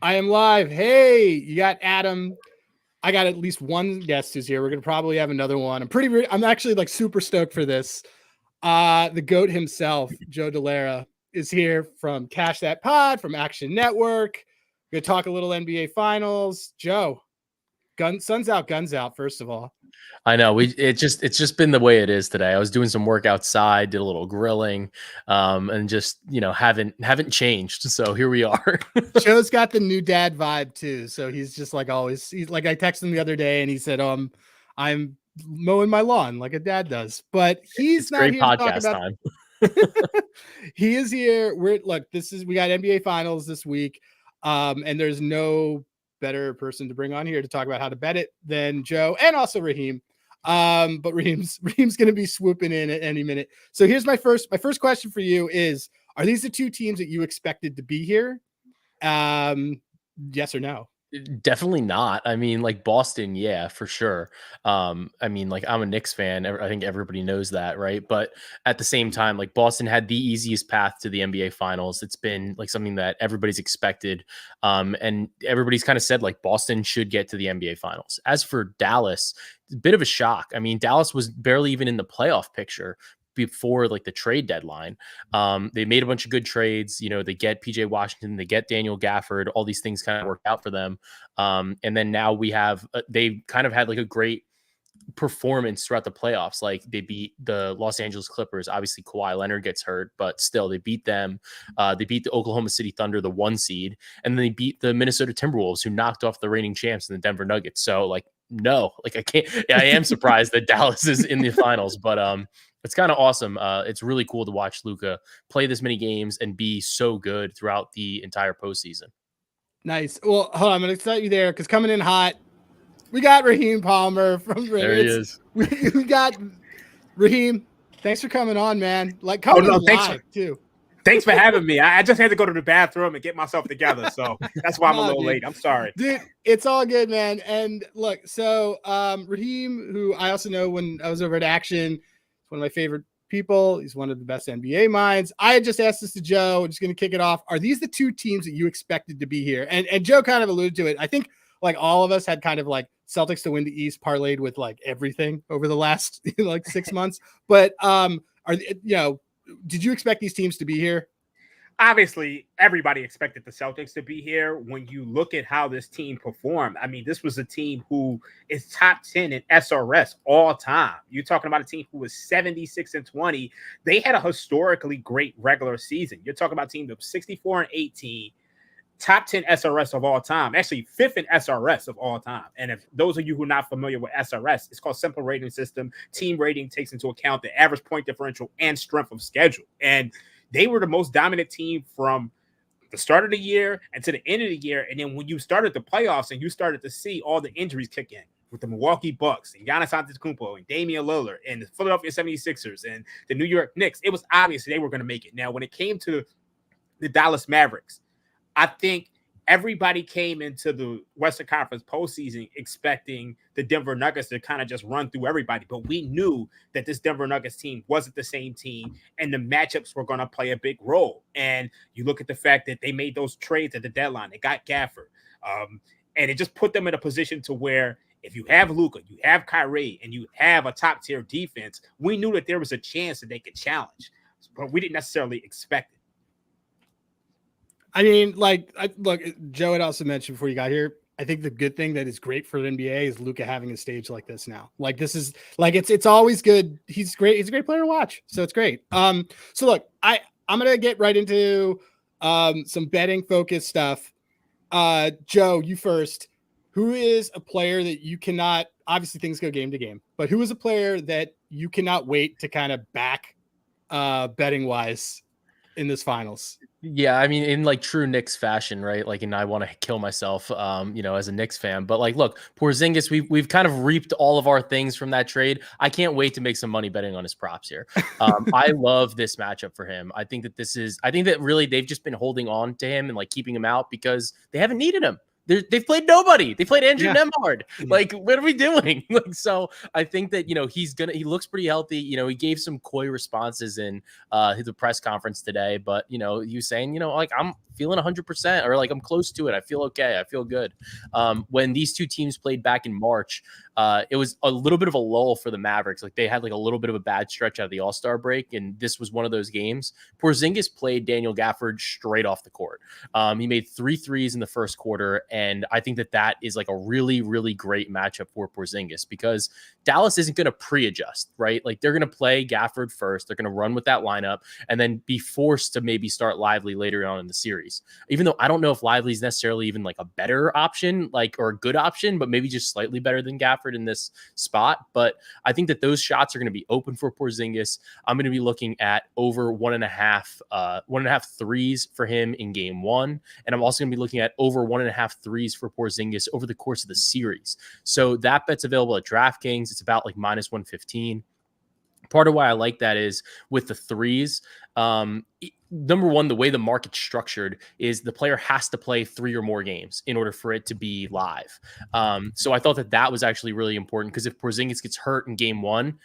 I am live. Hey, you got Adam. I got at least one guest who's here. We're gonna probably have another one. I'm actually like super stoked for this. The GOAT himself, Joe Dellera, is here from Cash That Pod from Action Network. We're gonna talk a little NBA Finals. Joe, sun's out, guns out. First of all, I know it's just been the way it is today. I was doing some work outside, did a little grilling, and just haven't changed. So here we are. Joe's got the new dad vibe too. So he's just like always. He's like, I texted him the other day and he said, I'm mowing my lawn like a dad does, but he's not great here podcast to talk about. He is here. We got NBA Finals this week, and there's no better person to bring on here to talk about how to bet it than Joe and also Raheem. But Raheem's going to be swooping in at any minute. So here's my first question for you is: are these the two teams that you expected to be here? Yes or no? Definitely not. I mean, like Boston, yeah, for sure. I mean, like I'm a Knicks fan. I think everybody knows that, right? But at the same time, like Boston had the easiest path to the NBA Finals. It's been like something that everybody's expected, and everybody's kind of said like Boston should get to the NBA Finals. As for Dallas, it's a bit of a shock. I mean, Dallas was barely even in the playoff picture before like the trade deadline. They made a bunch of good trades. You know, they get PJ Washington, they get Daniel Gafford, all these things kind of worked out for them. And then now we have, they kind of had like a great performance throughout the playoffs. Like they beat the Los Angeles Clippers. Obviously Kawhi Leonard gets hurt, but still they beat them. They beat the Oklahoma City Thunder, the 1 seed, and then they beat the Minnesota Timberwolves, who knocked off the reigning champs in the Denver Nuggets. So like, no, like I am surprised that Dallas is in the finals, but it's kind of awesome. It's really cool to watch Luka play this many games and be so good throughout the entire postseason. Nice. Well, hold on, I'm going to start you there because coming in hot, we got Raheem Palmer from There he is. We got Raheem. Thanks for coming on, man. Like coming live too. Thanks for having me. I just had to go to the bathroom and get myself together, so that's why I'm a little late. I'm sorry, dude. It's all good, man. And look, so Raheem, who I also know when I was over at Action, is one of my favorite people. He's one of the best NBA minds. I had just asked this to Joe. I'm just going to kick it off. Are these the two teams that you expected to be here? And Joe kind of alluded to it. I think like all of us had kind of like Celtics to win the East parlayed with like everything over the last like 6 months. But did you expect these teams to be here? Obviously, everybody expected the Celtics to be here. When you look at how this team performed, I mean, this was a team who is top 10 in SRS all time. You're talking about a team who was 76-20. They had a historically great regular season. You're talking about a team of 64-18, top 10 SRS of all time, actually 5th in SRS of all time. And if those of you who are not familiar with SRS, it's called Simple Rating System. Team rating takes into account the average point differential and strength of schedule. And they were the most dominant team from the start of the year and to the end of the year. And then when you started the playoffs and you started to see all the injuries kick in with the Milwaukee Bucks and Giannis Antetokounmpo and Damian Lillard and the Philadelphia 76ers and the New York Knicks, it was obvious they were going to make it. Now, when it came to the Dallas Mavericks, I think everybody came into the Western Conference postseason expecting the Denver Nuggets to kind of just run through everybody. But we knew that this Denver Nuggets team wasn't the same team, and the matchups were going to play a big role. And you look at the fact that they made those trades at the deadline. They got Gafford. And it just put them in a position to where if you have Luka, you have Kyrie, and you have a top-tier defense, we knew that there was a chance that they could challenge. But we didn't necessarily expect it. I mean, look, Joe had also mentioned before you got here, I think the good thing that is great for the NBA is Luka having a stage like this now. Like this is like, it's always good. He's great. He's a great player to watch. So it's great. So look, I'm going to get right into some betting focused stuff. Joe, you first. Who is a player that you cannot, obviously things go game to game, but who is a player that you cannot wait to kind of back betting wise in this finals? Yeah, I mean, in like true Knicks fashion, right? Like, and I want to kill myself, as a Knicks fan. But like, look, Porzingis, we've kind of reaped all of our things from that trade. I can't wait to make some money betting on his props here. I love this matchup for him. I think that really they've just been holding on to him and like keeping him out because they haven't needed him. They've played nobody. They played Andrew Yeah. Nemhard. Like, what are we doing? Like, so I think that, he looks pretty healthy. He gave some coy responses in the press conference today, but he was saying, like, I'm feeling 100%, or like I'm close to it. I feel okay. I feel good. When these two teams played back in March, it was a little bit of a lull for the Mavericks. Like, they had like a little bit of a bad stretch out of the All-Star break, and this was one of those games. Porzingis played Daniel Gafford straight off the court. He made 3 threes in the first quarter, and I think that is like a really, really great matchup for Porzingis, because Dallas isn't going to pre-adjust, right? Like, they're going to play Gafford first. They're going to run with that lineup and then be forced to maybe start Lively later on in the series. Even though I don't know if Lively is necessarily even like a better option, like, or a good option, but maybe just slightly better than Gafford in this spot. But I think that those shots are going to be open for Porzingis. I'm going to be looking at over 1.5 threes for him in game 1. And I'm also going to be looking at over 1.5 threes for Porzingis over the course of the series. So that bet's available at DraftKings. It's about like -115. Part of why I like that is with the threes, number one, the way the market's structured is the player has to play 3 or more games in order for it to be live. So I thought that was actually really important, because if Porzingis gets hurt in game 1,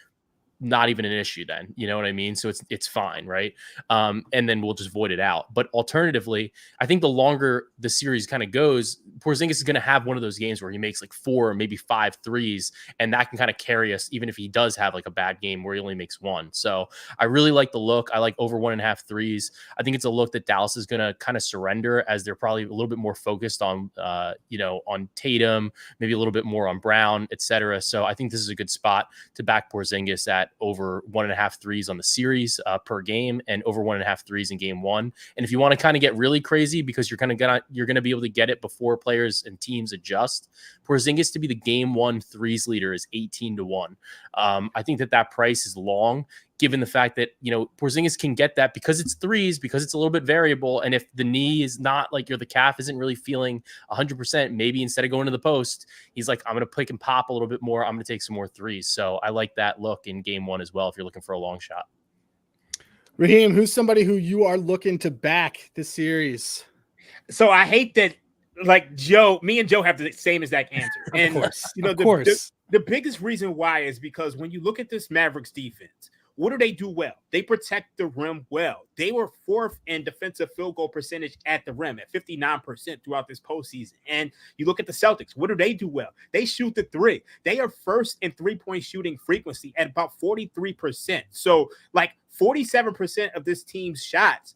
not even an issue then, you know what I mean? So it's fine, right? And then we'll just void it out. But alternatively, I think the longer the series kind of goes, Porzingis is going to have one of those games where he makes like 4 or maybe 5 threes, and that can kind of carry us, even if he does have like a bad game where he only makes 1. So I really like the look. I like over 1.5 threes. I think it's a look that Dallas is going to kind of surrender, as they're probably a little bit more focused on, on Tatum, maybe a little bit more on Brown, etc. So I think this is a good spot to back Porzingis at over 1.5 threes on the series per game, and over 1.5 threes in game 1. And if you want to kind of get really crazy, because you're going to be able to get it before players and teams adjust, Porzingis to be the game 1 threes leader is 18-1. I think that price is long, given the fact that, Porzingis can get that because it's threes, because it's a little bit variable. And if the knee is not like, the calf isn't really feeling 100%, maybe instead of going to the post, he's like, I'm going to pick and pop a little bit more. I'm going to take some more threes. So I like that look in game 1 as well, if you're looking for a long shot. Raheem, who's somebody who you are looking to back this series? So I hate that, like, me and Joe have the same exact answer. And, of course. The biggest reason why is because when you look at this Mavericks defense, what do they do well? They protect the rim well. They were 4th in defensive field goal percentage at the rim at 59% throughout this postseason. And you look at the Celtics, what do they do well? They shoot the 3. They are 1st in 3-point shooting frequency at about 43%. So like 47% of this team's shots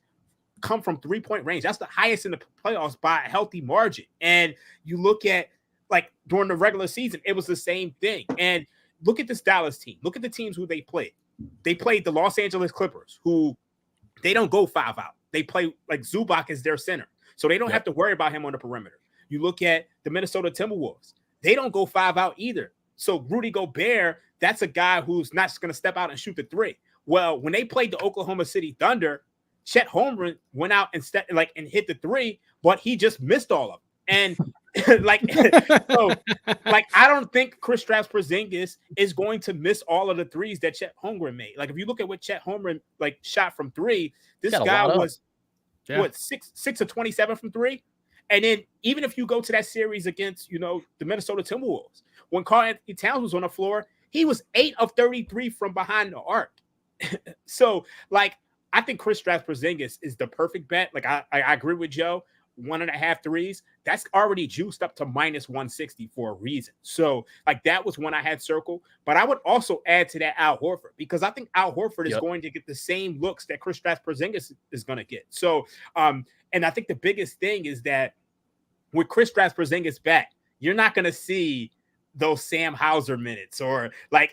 come from 3-point range. That's the highest in the playoffs by a healthy margin. And you look at, like, during the regular season, it was the same thing. And look at this Dallas team. Look at the teams who they played. They played the Los Angeles Clippers, who they don't go 5 out. They play like Zubac is their center, so they don't have to worry about him on the perimeter. You look at the Minnesota Timberwolves. They don't go 5 out either. So Rudy Gobert, that's a guy who's not just going to step out and shoot the 3. Well, when they played the Oklahoma City Thunder, Chet Holmgren went out and hit the 3, but he just missed all of them. And I don't think Kristaps Porzingis is going to miss all of the threes that Chet Holmgren made. Like, if you look at what Chet Holmgren shot from 3, this guy was 6 of 27 from 3. And then even if you go to that series against, the Minnesota Timberwolves, when Karl-Anthony Towns was on the floor, he was 8 of 33 from behind the arc. So, I think Kristaps Porzingis is the perfect bet. Like, I agree with Joe. 1.5 threes, that's already juiced up to -160 for a reason. So, that was one I had circled. But I would also add to that Al Horford, because I think Al Horford is going to get the same looks that Kristaps Porzingis is going to get. So, and I think the biggest thing is that with Kristaps Porzingis back, you're not going to see those Sam Hauser minutes, or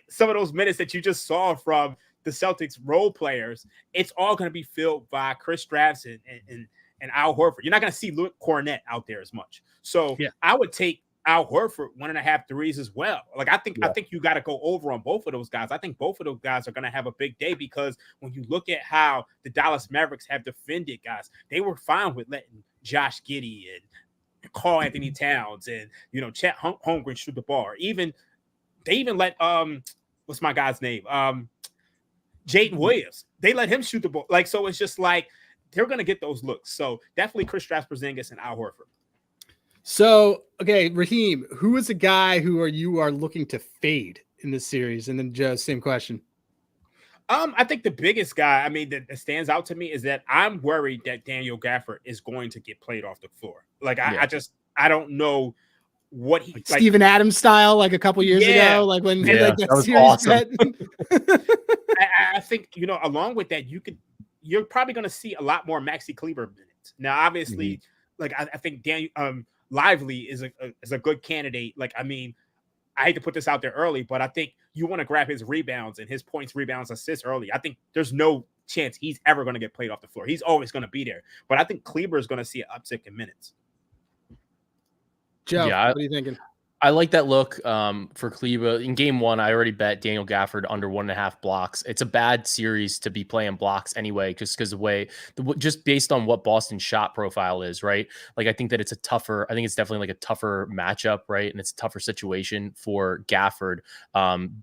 some of those minutes that you just saw from the Celtics role players. It's all going to be filled by Kristaps and Al Horford. You're not going to see Luke Cornett out there as much. So I would take Al Horford 1.5 threes as well. I think you got to go over on both of those guys. I think both of those guys are going to have a big day, because when you look at how the Dallas Mavericks have defended guys, they were fine with letting Josh Giddey and Karl-Anthony Towns and Chet Holmgren shoot the ball. They even let what's my guy's name? Jaden Williams. They let him shoot the ball. So it's just they're going to get those looks. So definitely Kristaps Porzingis and Al Horford. So, okay, Raheem, who is a guy you are looking to fade in this series? And then Joe, same question. I think the biggest guy, I mean, that stands out to me is that I'm worried that Daniel Gafford is going to get played off the floor. Like, I don't know what he Like like. Steven Adams style, like a couple years Yeah, ago, like when and like that that was series awesome. bet. I think along with that, you're probably going to see a lot more Maxi Kleber minutes. Now, obviously, like I think Lively is a good candidate. Like, I mean, I hate to put this out there early, but I think you want to grab his rebounds and his points, rebounds, assists early. I think there's no chance he's ever going to get played off the floor. He's always going to be there. But I think Kleber is going to see an uptick in minutes. Joe, Yeah, what are you thinking? I like that look for Kleba. In game one, I already bet Daniel Gafford under 1.5 blocks. It's a bad series to be playing blocks anyway, just because just based on what Boston's shot profile is, right? Like, I think that it's definitely like a tougher matchup, right? And it's a tougher situation for Gafford.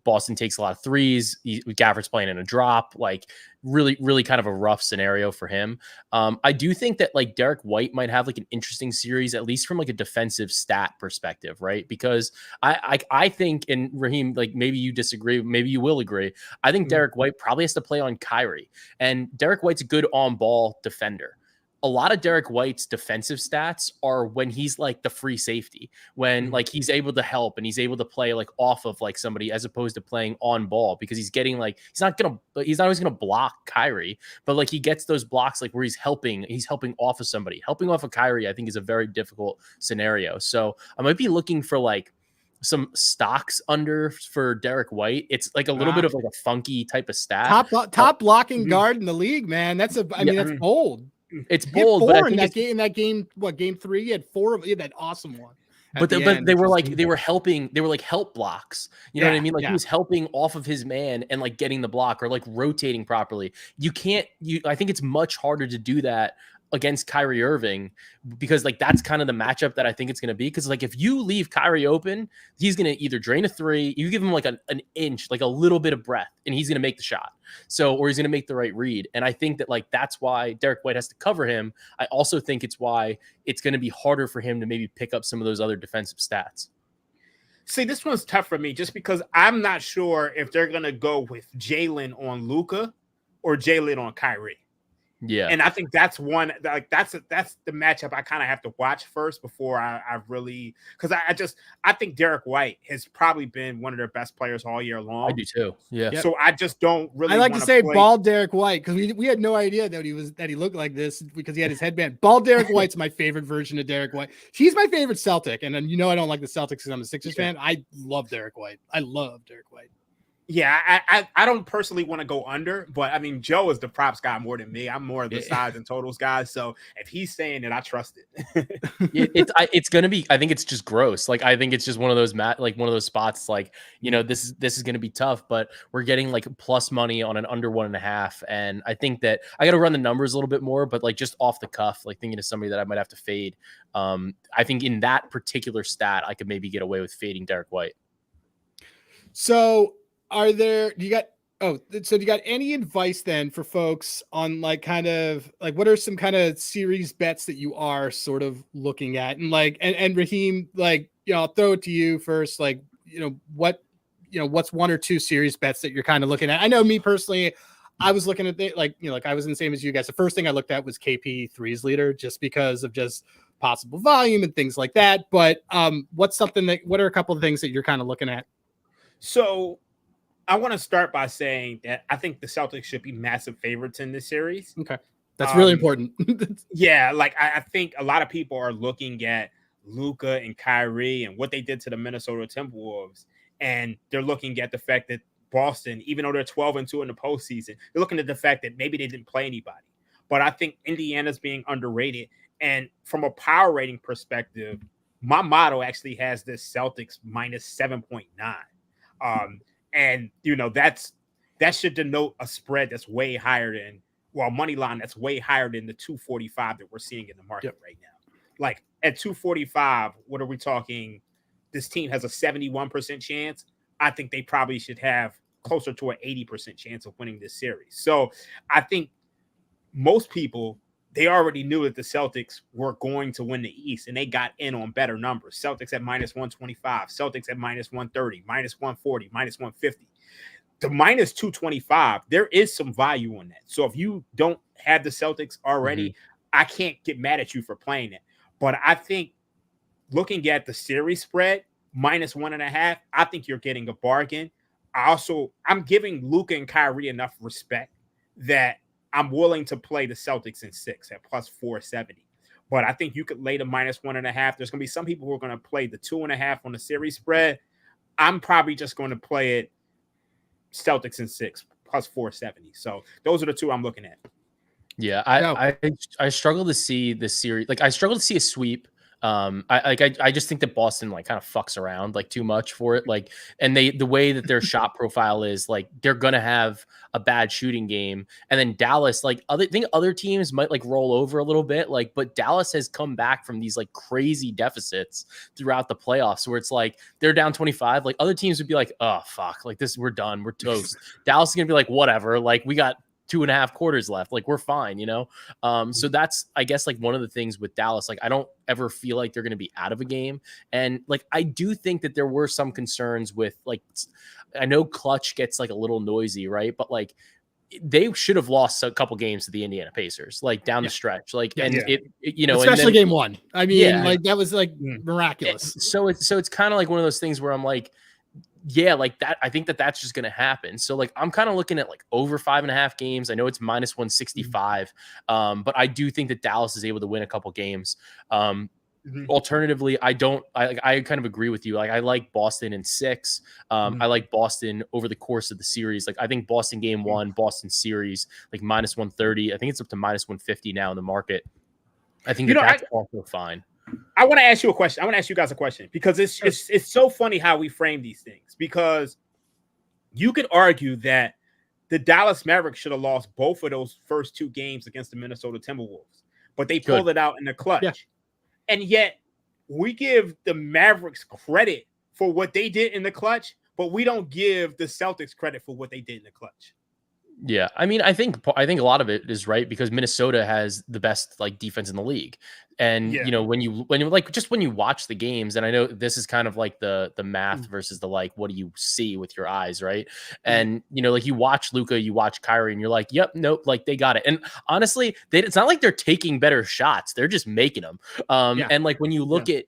Boston takes a lot of threes. Gafford's playing in a drop, like really, really kind of a rough scenario for him. I do think that like Derek White might have like an interesting series, at least from like a defensive stat perspective, right? Because I think, and Raheem, like maybe you disagree, maybe you will agree. I think Derek White probably has to play on Kyrie, and Derek White's a good on ball defender. A lot of Derek White's defensive stats are when he's like the free safety, when like he's able to help and he's able to play like off of like somebody as opposed to playing on ball, because he's getting like he's not always gonna block Kyrie, but like he gets those blocks like where he's helping off of somebody. Helping off of Kyrie, I think, is a very difficult scenario. So I might be looking for like some stocks under for Derek White. It's like a little bit of like a funky type of stat. Top blocking guard in the league, man. That's that's bold. It's He had bold, but I four think in that game. What, game 3? He had 4 he had that awesome one. But they were like helping. They were like help blocks. You know what I mean? Like he was helping off of his man and like getting the block or like rotating properly. I think it's much harder to do that against Kyrie Irving, because like that's kind of the matchup that I think it's going to be. Because like if you leave Kyrie open, he's going to either drain a three, you give him like an inch, like a little bit of breath, and he's going to make the shot. So, or he's going to make the right read. And I think that like that's why Derek White has to cover him. I also think it's why it's going to be harder for him to maybe pick up some of those other defensive stats. See, this one's tough for me just because I'm not sure if they're going to go with Jalen on Luka or Jalen on Kyrie. Yeah. And I think that's one, like that's the matchup I kind of have to watch first before I really, because I think Derek White has probably been one of their best players all year long. I do too. Yeah. So I just don't really. I like to say bald Derek White, because we had no idea that he looked like this because he had his headband. Bald Derek White's my favorite version of Derek White. He's my favorite Celtic, and then I don't like the Celtics because I'm a Sixers fan. I love Derek White. I love Derek White. Yeah, I don't personally want to go under, but I mean, Joe is the props guy more than me. I'm more of the size and totals guy. So if he's saying it, I trust it. It's going to be, I think it's just gross. Like, I think it's just one of those one of those spots, like, this is going to be tough, but we're getting like plus money on an under 1.5. And I think that I got to run the numbers a little bit more, but like just off the cuff, like thinking of somebody that I might have to fade. I think in that particular stat, I could maybe get away with fading Derek White. So, do you got any advice then for folks on like kind of like what are some kind of series bets that you are sort of looking at, and like and Raheem, like I'll throw it to you first, like what's 1 or 2 series bets that you're kind of looking at? I know me personally, I was looking at like I was the same as you guys. The first thing I looked at was KP threes leader, just because of just possible volume and things like that. But what are a couple of things that you're kind of looking at? So I want to start by saying that I think the Celtics should be massive favorites in this series. Okay. That's really important. Yeah. Like I think a lot of people are looking at Luka and Kyrie and what they did to the Minnesota Timberwolves. And they're looking at the fact that Boston, even though they're 12-2 in the postseason, they're looking at the fact that maybe they didn't play anybody. But I think Indiana's being underrated. And from a power rating perspective, my model actually has this Celtics minus 7.9. And that should denote a spread that's way higher than money line that's way higher than the 245 that we're seeing in the market right now. Like at 245, what are we talking? This team has a 71% chance. I think they probably should have closer to an 80% chance of winning this series. So I think most people, they already knew that the Celtics were going to win the East, and they got in on better numbers. Celtics at minus 125, Celtics at minus 130, minus 140, minus 150. The minus 225, there is some value on that. So if you don't have the Celtics already, I can't get mad at you for playing it. But I think looking at the series spread, minus 1.5, I think you're getting a bargain. I'm giving Luka and Kyrie enough respect that I'm willing to play the Celtics in 6 at plus 470. But I think you could lay the minus 1.5. There's going to be some people who are going to play the 2.5 on the series spread. I'm probably just going to play it Celtics in 6 plus 470. So those are the two I'm looking at. Yeah, I struggle to see this series. Like, I struggle to see a sweep. I just think that Boston like kind of fucks around like too much for it. Like, and the way that their shot profile is, like, they're gonna have a bad shooting game, and then Dallas, like, other teams might like roll over a little bit, like, but Dallas has come back from these like crazy deficits throughout the playoffs where it's like they're down 25. Like, other teams would be like, oh fuck, like this, we're done, we're toast. Dallas is gonna be like, whatever, like we got 2.5 quarters left, like we're fine, you know. So that's, I guess, like one of the things with Dallas. Like, I don't ever feel like they're going to be out of a game, and like I do think that there were some concerns with, like, I know clutch gets like a little noisy, right? But like they should have lost a couple games to the Indiana Pacers, like down the stretch, like, and it you know, especially and then, game 1. I mean, like that was like miraculous. So it's kind of like one of those things where I'm like, yeah, like that. I think that that's just going to happen. So like, I'm kind of looking at like over 5.5 games. I know it's minus 165, but I do think that Dallas is able to win a couple games. Alternatively, I kind of agree with you. Like, I like Boston in 6. I like Boston over the course of the series. Like, I think Boston game 1, Boston series, like minus 130. I think it's up to minus 150 now in the market. I think that's also fine. I want to ask you a question. I want to ask you guys a question, because it's so funny how we frame these things, because you could argue that the Dallas Mavericks should have lost both of those first 2 games against the Minnesota Timberwolves, but they pulled it out in the clutch. Yeah. And yet we give the Mavericks credit for what they did in the clutch, but we don't give the Celtics credit for what they did in the clutch. Yeah, I mean, I think a lot of it is right, because Minnesota has the best like defense in the league, and you know, when you like, just when you watch the games, and I know this is kind of like the math versus the like, what do you see with your eyes, right? And you know, like you watch Luka, you watch Kyrie, and you're like, yep, nope, like they got it. And honestly, it's not like they're taking better shots; they're just making them. And like when you look at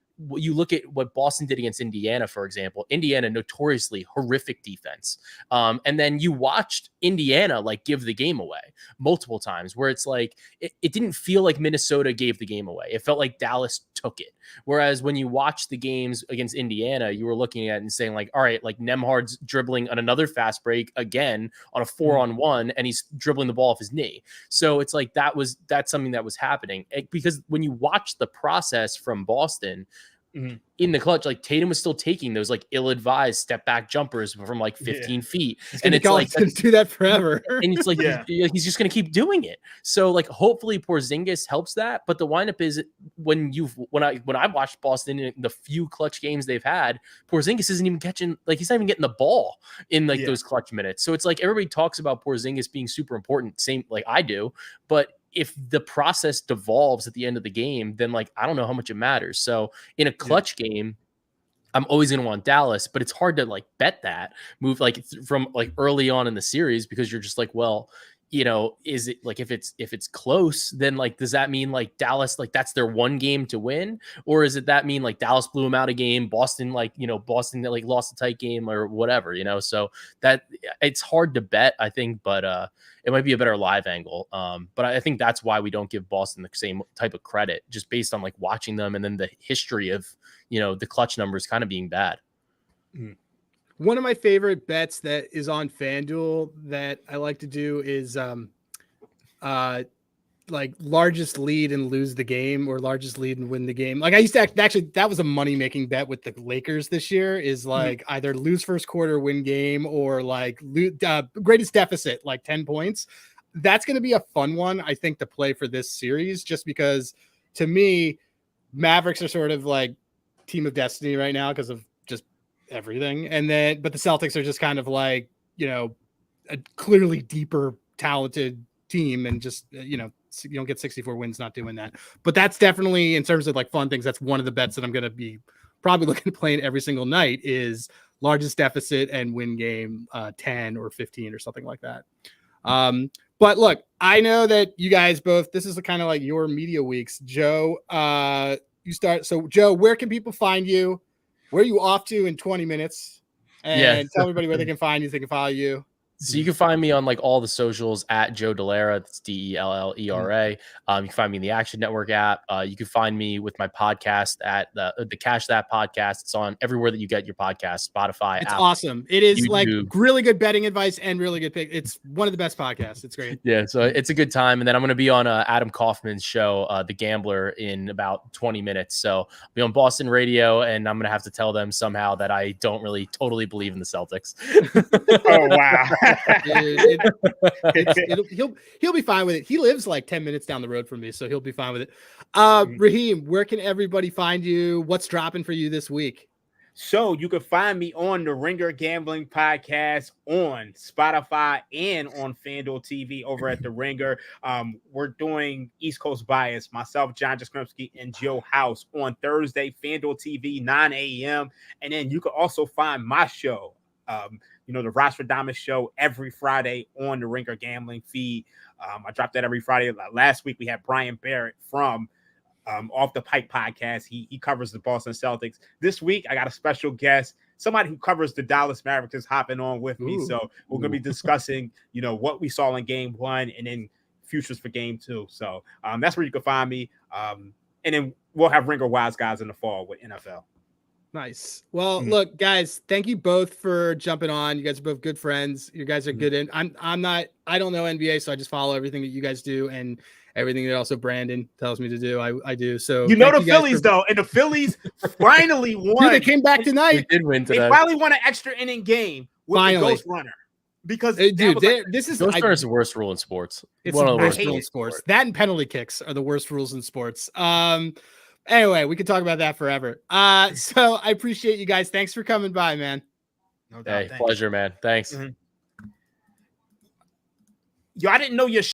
what Boston did against Indiana, for example. Indiana, notoriously horrific defense. And then you watched Indiana like give the game away multiple times, where it's like it didn't feel like Minnesota gave the game away. It felt like Dallas took it. Whereas when you watch the games against Indiana, you were looking at it and saying like, all right, like Nembhard's dribbling on another fast break again on a 4-on-1, and he's dribbling the ball off his knee. So it's like that's something that was happening, because when you watch the process from Boston, in the clutch, like Tatum was still taking those like ill-advised step back jumpers from like 15 feet, and it's like going to do that forever. And it's like he's just going to keep doing it. So like hopefully Porzingis helps that, but the windup is when I watched Boston in the few clutch games they've had, Porzingis isn't even catching, like he's not even getting the ball in like those clutch minutes. So it's like everybody talks about Porzingis being super important, same like I do, but if the process devolves at the end of the game, then like I don't know how much it matters. So in a clutch game, I'm always going to want Dallas, but it's hard to like bet that move like from like early on in the series, because you're just like, well, you know, is it like if it's close, then like does that mean like Dallas, like that's their one game to win, or is it that mean like Dallas blew them out a game, Boston like, you know, Boston that like lost a tight game or whatever, you know? So that it's hard to bet, I think, but it might be a better live angle. But I think that's why we don't give Boston the same type of credit, just based on like watching them and then the history of, you know, the clutch numbers kind of being bad. One of my favorite bets that is on FanDuel that I like to do is like largest lead and lose the game, or largest lead and win the game. Like I used to actually, that was a money making bet with the Lakers this year, is like either lose first quarter, win game, or like greatest deficit, like 10 points. That's going to be a fun one, I think, to play for this series, just because to me, Mavericks are sort of like team of destiny right now because of just everything. But the Celtics are just kind of like, you know, a clearly deeper, talented team, and just, you know, get 64 wins not doing that. But that's definitely, in terms of like fun things, that's one of the bets that I'm going to be probably looking to play in every single night is largest deficit and win game 10 or 15 or something like that. But look, I know that you guys both, this is kind of like your media weeks. Joe, you start. So Joe, where can people find you? Where are you off to in 20 minutes? And tell everybody where they can find you, they can follow you. So you can find me on like all the socials at Joe Dellera. That's Dellera. You can find me in the Action Network app. You can find me with my podcast at the Cash That podcast. It's on everywhere that you get your podcast, Spotify. It's Apple, awesome. It is YouTube. Like really good betting advice and really good pick. It's one of the best podcasts. It's great. Yeah, so it's a good time. And then I'm going to be on Adam Kaufman's show, The Gambler, in about 20 minutes. So I'll be on Boston radio, and I'm going to have to tell them somehow that I don't really totally believe in the Celtics. Oh, wow. He'll be fine with it. He lives like 10 minutes down the road from me, so he'll be fine with it. Raheem, where can everybody find you? What's dropping for you this week? So you can find me on the Ringer Gambling Podcast on Spotify and on FanDuel TV over at the Ringer. We're doing East Coast Bias, myself, John Jaskrimsky, and Joe House on Thursday, FanDuel TV, 9 a.m. And then you can also find my show, the Rostradamus show, every Friday on the Ringer Gambling feed. I drop that every Friday. Last week we had Brian Barrett from Off the Pike podcast. He covers the Boston Celtics. This week I got a special guest, somebody who covers the Dallas Mavericks, is hopping on with me. So we're going to be discussing, what we saw in game 1 and then futures for game 2. So that's where you can find me. And then we'll have Ringer Wise Guys in the fall with NFL. Nice. Well, look, guys, thank you both for jumping on. You guys are both good friends. You guys are good. I don't know NBA, so I just follow everything that you guys do and everything that also Brandon tells me to do. I do. So the Phillies though, and the Phillies finally won. Dude, they came back tonight. They did win today. They finally won an extra inning game with the Ghost Runner. Because this is Ghost Runner is the worst rule in sports. It's one of the worst rules in sports. That and penalty kicks are the worst rules in sports. Anyway, we could talk about that forever. So I appreciate you guys. Thanks for coming by, man. No doubt. Hey, pleasure, man. Thanks. Yo, I didn't know your